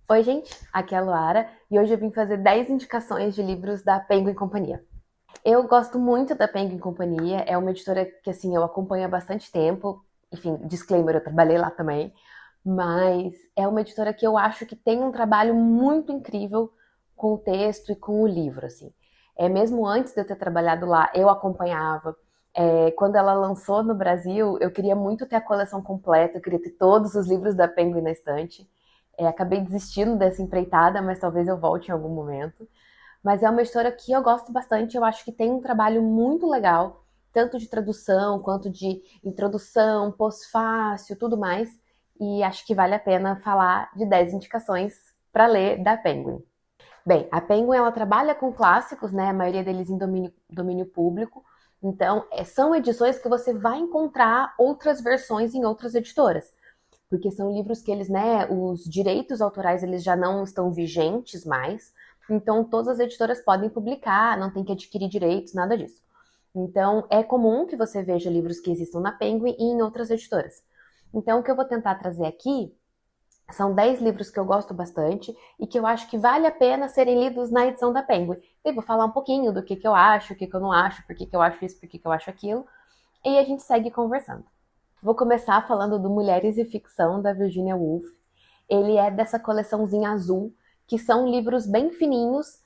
Oi, gente, aqui é a Luara e hoje eu vim fazer 10 indicações de livros da Penguin Companhia. Eu gosto muito da Penguin Companhia, é uma editora que assim eu acompanho há bastante tempo. Enfim, disclaimer, eu trabalhei lá também, mas é uma editora que eu acho que tem um trabalho muito incrível com o texto e com o livro, assim. Mesmo antes de eu ter trabalhado lá, eu acompanhava. Quando ela lançou no Brasil, eu queria muito ter a coleção completa, eu queria ter todos os livros da Penguin na estante. Acabei desistindo dessa empreitada, mas talvez eu volte em algum momento. Mas é uma editora que eu gosto bastante, eu acho que tem um trabalho muito legal, tanto de tradução quanto de introdução, pós-fácil, tudo mais. E acho que vale a pena falar de 10 indicações para ler da Penguin. Bem, a Penguin ela trabalha com clássicos, né? A maioria deles em domínio público. Então, são edições que você vai encontrar outras versões em outras editoras, porque são livros que eles, né, os direitos autorais eles já não estão vigentes mais, então todas as editoras podem publicar, não tem que adquirir direitos, nada disso. Então é comum que você veja livros que existam na Penguin e em outras editoras. Então o que eu vou tentar trazer aqui são 10 livros que eu gosto bastante e que eu acho que vale a pena serem lidos na edição da Penguin. Eu vou falar um pouquinho do que eu acho, o que eu não acho, por que eu acho isso, por que eu acho aquilo, e a gente segue conversando. Vou começar falando do Mulheres e Ficção, da Virginia Woolf. Ele é dessa coleçãozinha azul, que são livros bem fininhos,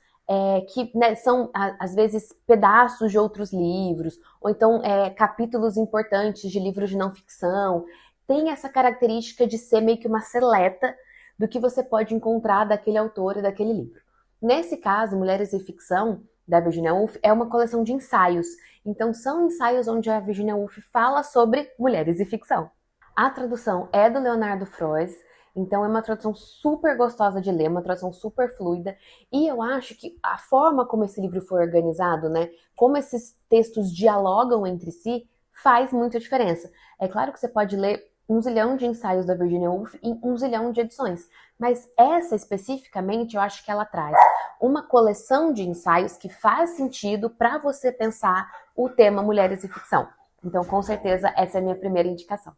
que né, são, às vezes, pedaços de outros livros, ou então capítulos importantes de livros de não ficção. Tem essa característica de ser meio que uma seleta do que você pode encontrar daquele autor e daquele livro. Nesse caso, Mulheres e Ficção, da Virginia Woolf, é uma coleção de ensaios. Então, são ensaios onde a Virginia Woolf fala sobre mulheres e ficção. A tradução é do Leonardo Frois, então é uma tradução super gostosa de ler, uma tradução super fluida, e eu acho que a forma como esse livro foi organizado, né, como esses textos dialogam entre si, faz muita diferença. É claro que você pode ler um zilhão de ensaios da Virginia Woolf em um zilhão de edições, mas essa especificamente eu acho que ela traz uma coleção de ensaios que faz sentido para você pensar o tema mulheres e ficção. Então, com certeza, essa é a minha primeira indicação.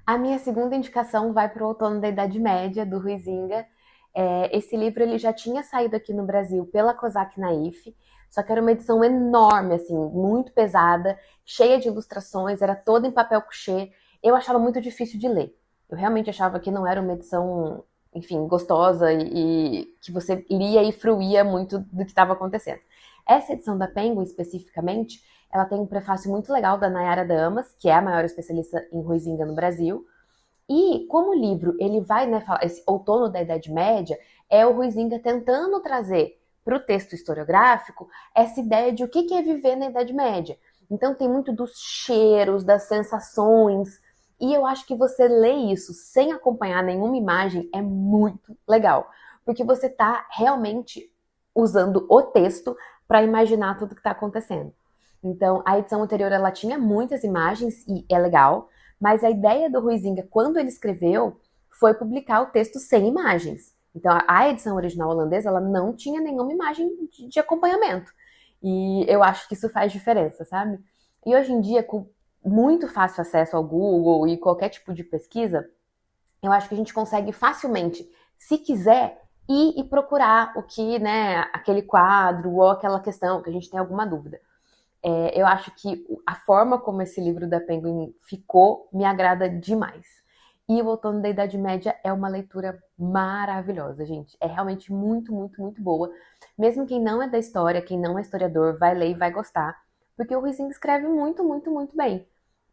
A minha segunda indicação vai para o Outono da Idade Média, do Huizinga. Esse livro ele já tinha saído aqui no Brasil pela Cosac Naif, só que era uma edição enorme, assim, muito pesada, cheia de ilustrações, era toda em papel couché. Eu achava muito difícil de ler. Eu realmente achava que não era uma edição, enfim, gostosa e que você lia e fruía muito do que estava acontecendo. Essa edição da Penguin, especificamente, ela tem um prefácio muito legal da Nayara Damas, que é a maior especialista em Huizinga no Brasil. E como o livro ele vai, né, falar, esse outono da Idade Média, é o Huizinga tentando trazer para o texto historiográfico essa ideia de o que é viver na Idade Média. Então tem muito dos cheiros, das sensações, e eu acho que você lê isso sem acompanhar nenhuma imagem é muito legal, porque você está realmente usando o texto para imaginar tudo que está acontecendo. Então, a edição anterior ela tinha muitas imagens e é legal, mas a ideia do Huizinga, quando ele escreveu, foi publicar o texto sem imagens. Então, a edição original holandesa ela não tinha nenhuma imagem de acompanhamento. E eu acho que isso faz diferença, sabe? E hoje em dia, com muito fácil acesso ao Google e qualquer tipo de pesquisa, eu acho que a gente consegue facilmente, se quiser, ir e procurar o que, né, aquele quadro ou aquela questão que a gente tem alguma dúvida. Eu acho que a forma como esse livro da Penguin ficou me agrada demais. E o Outono da Idade Média é uma leitura maravilhosa, gente. É realmente muito, muito, muito boa. Mesmo quem não é da história, quem não é historiador, vai ler e vai gostar. Porque o Huizinga escreve muito, muito, muito bem.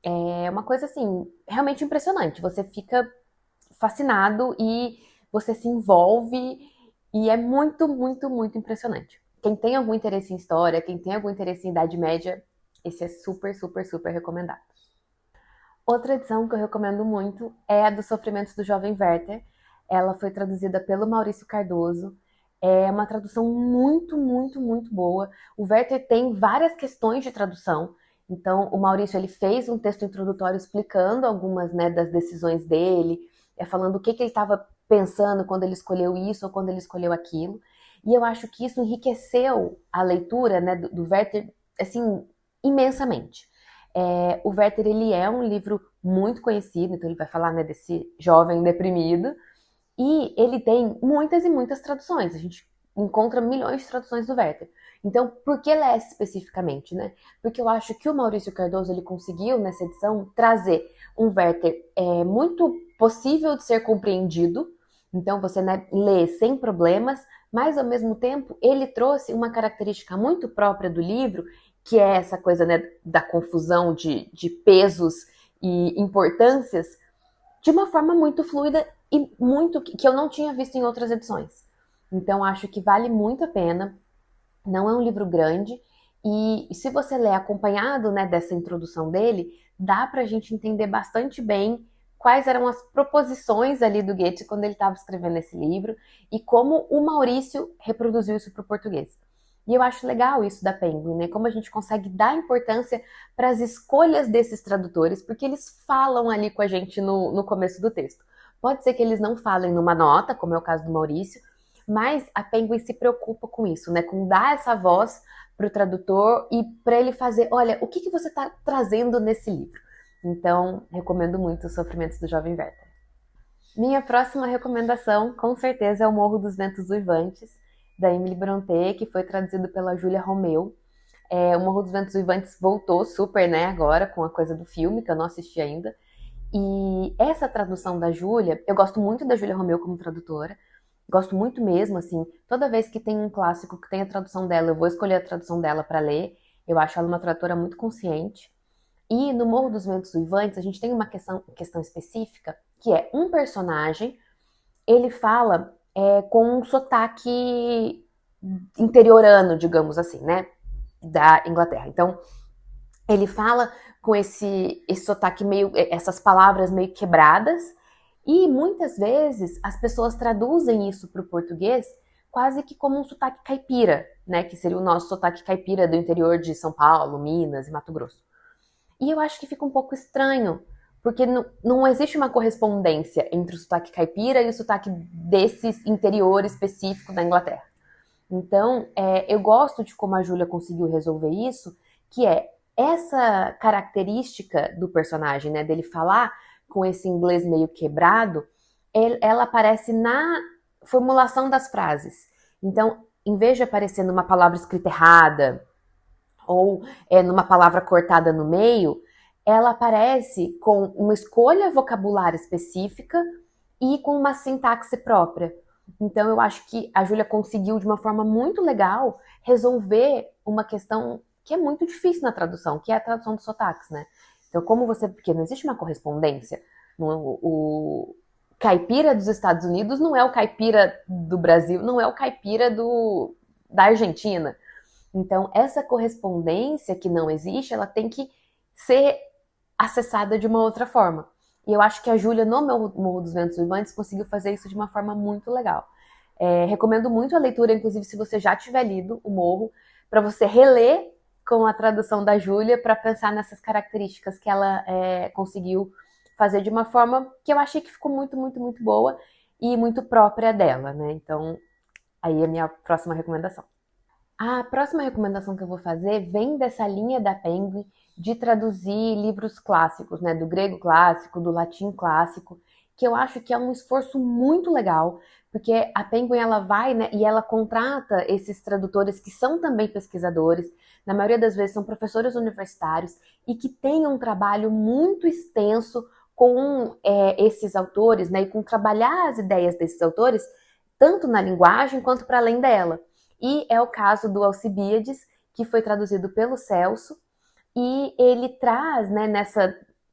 É uma coisa, assim, realmente impressionante. Você fica fascinado e você se envolve e é muito, muito, muito impressionante. Quem tem algum interesse em história, quem tem algum interesse em Idade Média, esse é super, super, super recomendado. Outra edição que eu recomendo muito é a dos Sofrimentos do Jovem Werther. Ela foi traduzida pelo Maurício Cardoso. É uma tradução muito, muito, muito boa. O Werther tem várias questões de tradução. Então, o Maurício ele fez um texto introdutório explicando algumas, né, das decisões dele, falando o que ele estava pensando quando ele escolheu isso ou quando ele escolheu aquilo. E eu acho que isso enriqueceu a leitura, né, do Werther assim, imensamente. O Werther ele é um livro muito conhecido, então ele vai falar, né, desse jovem deprimido. E ele tem muitas e muitas traduções. A gente encontra milhões de traduções do Werther. Então, por que Less especificamente, né? Porque eu acho que o Maurício Cardoso ele conseguiu, nessa edição, trazer um Werther muito possível de ser compreendido. Então, você, né, lê sem problemas, mas, ao mesmo tempo, ele trouxe uma característica muito própria do livro, que é essa coisa, né, da confusão de pesos e importâncias, de uma forma muito fluida e muito que eu não tinha visto em outras edições. Então, acho que vale muito a pena. Não é um livro grande e se você ler acompanhado, né, dessa introdução dele, dá pra gente entender bastante bem quais eram as proposições ali do Goethe quando ele estava escrevendo esse livro e como o Maurício reproduziu isso para o português. E eu acho legal isso da Penguin, né? Como a gente consegue dar importância para as escolhas desses tradutores, porque eles falam ali com a gente no começo do texto. Pode ser que eles não falem numa nota, como é o caso do Maurício, mas a Penguin se preocupa com isso, né? Com dar essa voz para o tradutor e para ele fazer, olha, o que você está trazendo nesse livro? Então, recomendo muito Os Sofrimentos do Jovem Werther. Minha próxima recomendação, com certeza, é O Morro dos Ventos Uivantes, da Emily Brontë, que foi traduzido pela Júlia Romeu. O Morro dos Ventos Uivantes voltou super, né, agora, com a coisa do filme, que eu não assisti ainda. E essa tradução da Júlia, eu gosto muito da Júlia Romeu como tradutora, gosto muito mesmo, assim, toda vez que tem um clássico que tem a tradução dela, eu vou escolher a tradução dela para ler, eu acho ela uma tradutora muito consciente. E no Morro dos Ventos Uivantes, a gente tem uma questão específica, que é um personagem, ele fala com um sotaque interiorano, digamos assim, né, da Inglaterra. Então, ele fala com esse sotaque meio, essas palavras meio quebradas, e muitas vezes as pessoas traduzem isso para o português quase que como um sotaque caipira, né, que seria o nosso sotaque caipira do interior de São Paulo, Minas e Mato Grosso. E eu acho que fica um pouco estranho, porque não existe uma correspondência entre o sotaque caipira e o sotaque desse interior específico da Inglaterra. Então, eu gosto de como a Júlia conseguiu resolver isso, que é essa característica do personagem, né, dele falar com esse inglês meio quebrado, ela aparece na formulação das frases. Então, em vez de aparecer numa palavra escrita errada, ou numa palavra cortada no meio, ela aparece com uma escolha vocabular específica e com uma sintaxe própria. Então, eu acho que a Júlia conseguiu, de uma forma muito legal, resolver uma questão que é muito difícil na tradução, que é a tradução dos sotaques, né? Então, porque não existe uma correspondência. O caipira dos Estados Unidos não é o caipira do Brasil, não é o caipira da Argentina. Então, essa correspondência que não existe, ela tem que ser acessada de uma outra forma. E eu acho que a Júlia, no Morro dos Ventos Uivantes, conseguiu fazer isso de uma forma muito legal. Recomendo muito a leitura, inclusive se você já tiver lido o Morro, para você reler com a tradução da Júlia, para pensar nessas características que ela conseguiu fazer de uma forma que eu achei que ficou muito, muito, muito boa e muito própria dela, né? Então, aí é a minha próxima recomendação. A próxima recomendação que eu vou fazer vem dessa linha da Penguin de traduzir livros clássicos, né, do grego clássico, do latim clássico, que eu acho que é um esforço muito legal, porque a Penguin ela vai, né, e ela contrata esses tradutores que são também pesquisadores, na maioria das vezes são professores universitários e que têm um trabalho muito extenso com esses autores, né, e com trabalhar as ideias desses autores, tanto na linguagem quanto para além dela. E é o caso do Alcibíades, que foi traduzido pelo Celso, e ele traz, né,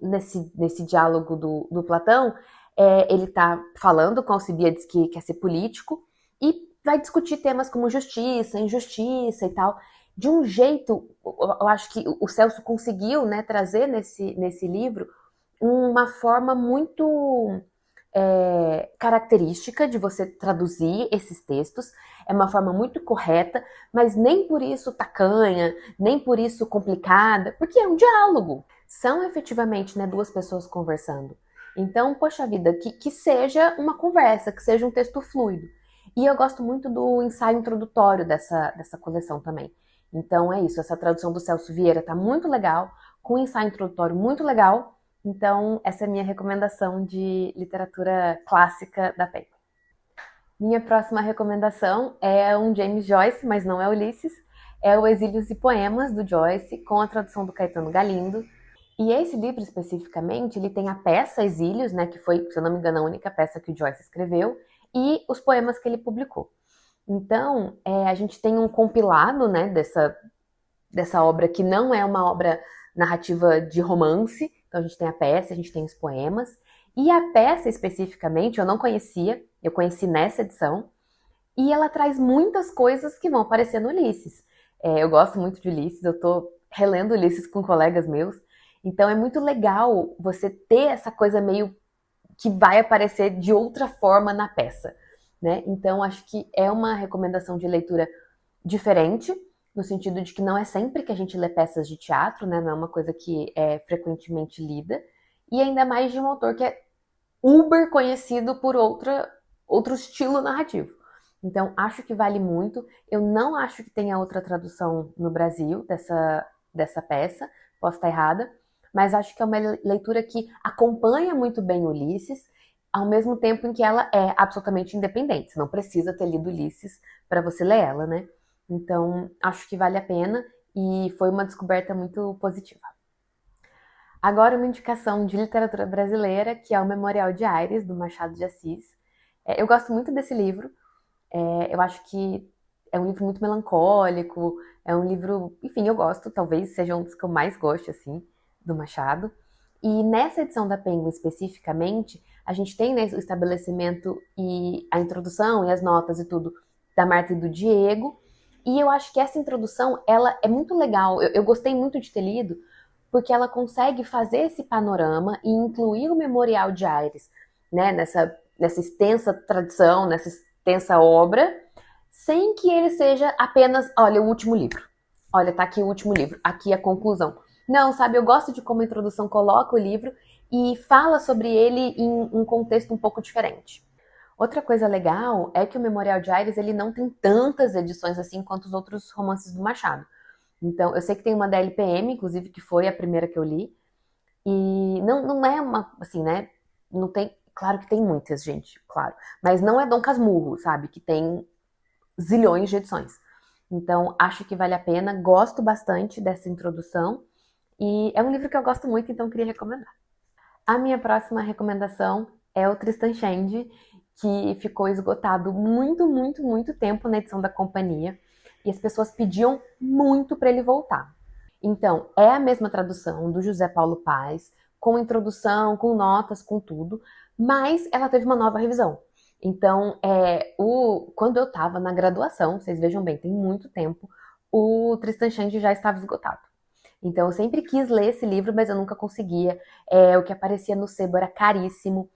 nesse diálogo do Platão, ele está falando com Alcibíades que quer ser político, e vai discutir temas como justiça, injustiça e tal, de um jeito, eu acho que o Celso conseguiu, né, trazer nesse livro uma forma muito característica de você traduzir esses textos, é uma forma muito correta, mas nem por isso tacanha, nem por isso complicada, porque é um diálogo. São efetivamente, né, duas pessoas conversando. Então, poxa vida, que seja uma conversa, que seja um texto fluido. E eu gosto muito do ensaio introdutório dessa coleção também. Então é isso, essa tradução do Celso Vieira tá muito legal, com um ensaio introdutório muito legal. Então, essa é a minha recomendação de literatura clássica da Penguin. Minha próxima recomendação é um James Joyce, mas não é Ulisses. É o Exílios e Poemas, do Joyce, com a tradução do Caetano Galindo. E esse livro, especificamente, ele tem a peça Exílios, né, que foi, se eu não me engano, a única peça que o Joyce escreveu, e os poemas que ele publicou. Então, a gente tem um compilado, né, dessa obra que não é uma obra narrativa de romance. Então, a gente tem a peça, a gente tem os poemas. E a peça, especificamente, eu não conhecia, eu conheci nessa edição, e ela traz muitas coisas que vão aparecer no Ulisses. Eu gosto muito de Ulisses, eu tô relendo Ulisses com colegas meus, então é muito legal você ter essa coisa meio que vai aparecer de outra forma na peça, né? Então acho que é uma recomendação de leitura diferente, no sentido de que não é sempre que a gente lê peças de teatro, né? Não é uma coisa que é frequentemente lida, e ainda mais de um autor que é uber conhecido por outro estilo narrativo. Então, acho que vale muito. Eu não acho que tenha outra tradução no Brasil dessa peça, posso estar errada, mas acho que é uma leitura que acompanha muito bem Ulisses, ao mesmo tempo em que ela é absolutamente independente. Você não precisa ter lido Ulisses para você ler ela, né? Então, acho que vale a pena e foi uma descoberta muito positiva. Agora, uma indicação de literatura brasileira, que é o Memorial de Aires, do Machado de Assis. Eu gosto muito desse livro. Eu acho que é um livro muito melancólico, é um livro, enfim, eu gosto, talvez seja um dos que eu mais gosto, assim, do Machado. E nessa edição da Penguin, especificamente, a gente tem, né, o estabelecimento e a introdução e as notas e tudo da Marta e do Diego. E eu acho que essa introdução, ela é muito legal. Eu gostei muito de ter lido, porque ela consegue fazer esse panorama e incluir o Memorial de Aires, né, nessa extensa tradição, nessa extensa obra, sem que ele seja apenas, olha, o último livro. Olha, tá aqui o último livro, aqui a conclusão. Não, sabe, eu gosto de como a introdução coloca o livro e fala sobre ele em um contexto um pouco diferente. Outra coisa legal é que o Memorial de Aires ele não tem tantas edições assim quanto os outros romances do Machado. Então, eu sei que tem uma da LPM, inclusive, que foi a primeira que eu li. E não é uma, assim, né? Não tem. Claro que tem muitas, gente, claro. Mas não é Dom Casmurro, sabe? Que tem zilhões de edições. Então, acho que vale a pena. Gosto bastante dessa introdução. E é um livro que eu gosto muito, então queria recomendar. A minha próxima recomendação é o Tristan Shandy, que ficou esgotado muito, muito, muito tempo na edição da companhia. E as pessoas pediam muito para ele voltar. Então, é a mesma tradução do José Paulo Paes, com introdução, com notas, com tudo, mas ela teve uma nova revisão. Então, quando eu estava na graduação, vocês vejam bem, tem muito tempo, o Tristan Shandy já estava esgotado. Então, eu sempre quis ler esse livro, mas eu nunca conseguia. O que aparecia no sebo era caríssimo.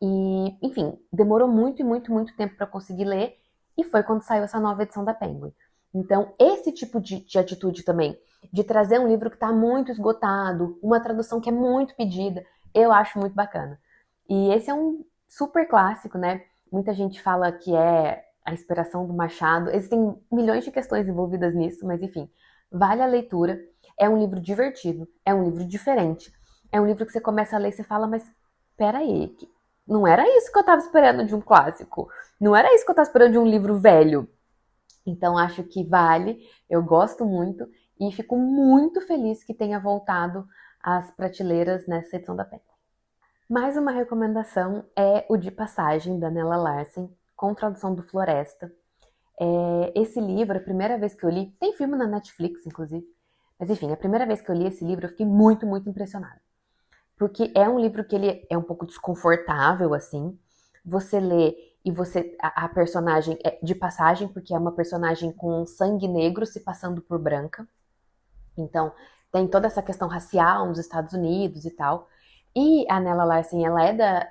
E, enfim, demorou muito e muito, muito tempo para conseguir ler. E foi quando saiu essa nova edição da Penguin. Então, esse tipo de atitude também, de trazer um livro que está muito esgotado, uma tradução que é muito pedida, eu acho muito bacana. E esse é um super clássico, né? Muita gente fala que é a inspiração do Machado. Existem milhões de questões envolvidas nisso, mas enfim, vale a leitura. É um livro divertido, é um livro diferente. É um livro que você começa a ler e você fala, mas peraí, não era isso que eu estava esperando de um clássico. Não era isso que eu estava esperando de um livro velho. Então acho que vale, eu gosto muito e fico muito feliz que tenha voltado às prateleiras nessa edição da Penguin. Mais uma recomendação é o De Passagem, da Nella Larsen, com tradução do Floresta. Esse livro, a primeira vez que eu li, tem filme na Netflix, inclusive, mas enfim, a primeira vez que eu li esse livro eu fiquei muito, muito impressionada. Porque é um livro que ele é um pouco desconfortável, assim. Você lê e a personagem é de passagem, porque é uma personagem com sangue negro se passando por branca. Então, tem toda essa questão racial nos Estados Unidos e tal. E a Nella Larsen, ela é da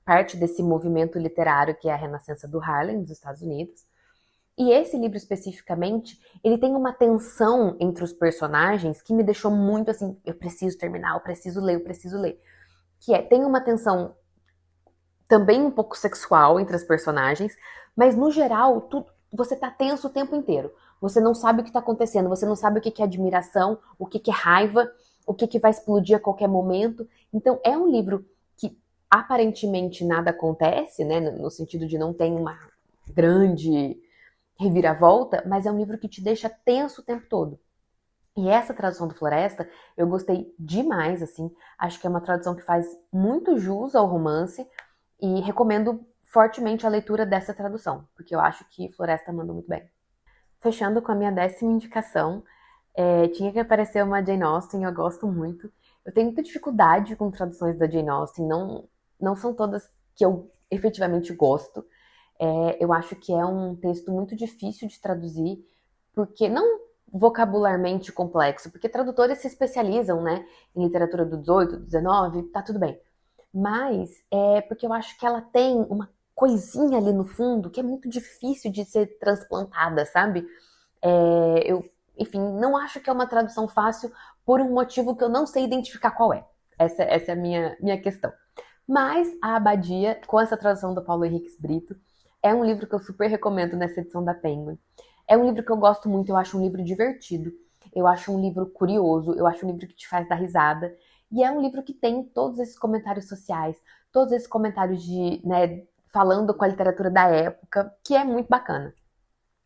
parte desse movimento literário que é a Renascença do Harlem, nos Estados Unidos. E esse livro especificamente, ele tem uma tensão entre os personagens que me deixou muito assim, eu preciso terminar, eu preciso ler, eu preciso ler. Tem uma tensão também um pouco sexual entre as personagens, mas no geral, você tá tenso o tempo inteiro. Você não sabe o que tá acontecendo, você não sabe o que é admiração, o que é raiva, o que vai explodir a qualquer momento. Então é um livro que aparentemente nada acontece, né, no sentido de não tem grande reviravolta, mas é um livro que te deixa tenso o tempo todo. E essa tradução do Floresta, eu gostei demais, assim. Acho que é uma tradução que faz muito jus ao romance e recomendo fortemente a leitura dessa tradução, porque eu acho que Floresta mandou muito bem. Fechando com a minha 10ª indicação, tinha que aparecer uma Jane Austen, eu gosto muito. Eu tenho muita dificuldade com traduções da Jane Austen, não são todas que eu efetivamente gosto. Eu acho que é um texto muito difícil de traduzir, porque não vocabularmente complexo, porque tradutores se especializam, né, em literatura do 18, do 19, tá tudo bem. Mas é porque eu acho que ela tem uma coisinha ali no fundo que é muito difícil de ser transplantada, sabe? Eu, enfim, não acho que é uma tradução fácil por um motivo que eu não sei identificar qual é. Essa é a minha questão. Mas A Abadia, com essa tradução do Paulo Henriques Brito, é um livro que eu super recomendo nessa edição da Penguin. É um livro que eu gosto muito, eu acho um livro divertido, eu acho um livro curioso, eu acho um livro que te faz dar risada, e é um livro que tem todos esses comentários sociais, todos esses comentários de, né, falando com a literatura da época, que é muito bacana.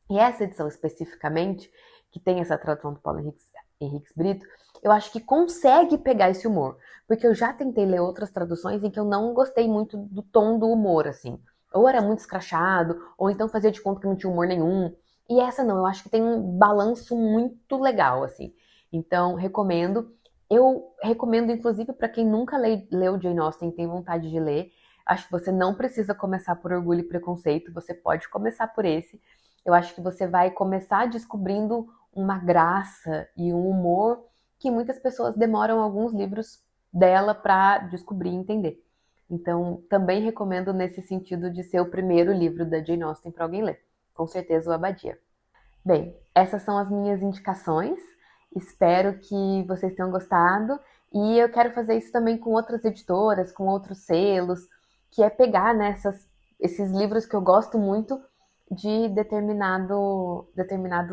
E essa edição especificamente, que tem essa tradução do Paulo Henriques Brito, eu acho que consegue pegar esse humor. Porque eu já tentei ler outras traduções em que eu não gostei muito do tom do humor, assim. Ou era muito escrachado, ou então fazia de conta que não tinha humor nenhum. E essa não, eu acho que tem um balanço muito legal, assim. Então, recomendo. Eu recomendo, inclusive, para quem nunca leu Jane Austen e tem vontade de ler, acho que você não precisa começar por Orgulho e Preconceito, você pode começar por esse. Eu acho que você vai começar descobrindo uma graça e um humor que muitas pessoas demoram alguns livros dela para descobrir e entender. Então, também recomendo nesse sentido de ser o primeiro livro da Jane Austen para alguém ler. Com certeza o Abadia. Bem, essas são as minhas indicações. Espero que vocês tenham gostado. E eu quero fazer isso também com outras editoras, com outros selos, que é pegar esses livros que eu gosto muito de determinado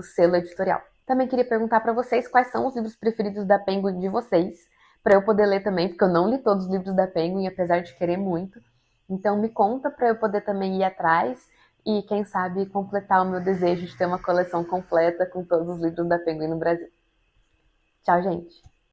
selo editorial. Também queria perguntar para vocês quais são os livros preferidos da Penguin de vocês, para eu poder ler também, porque eu não li todos os livros da Penguin, apesar de querer muito. Então me conta para eu poder também ir atrás e, quem sabe, completar o meu desejo de ter uma coleção completa com todos os livros da Penguin no Brasil. Tchau, gente!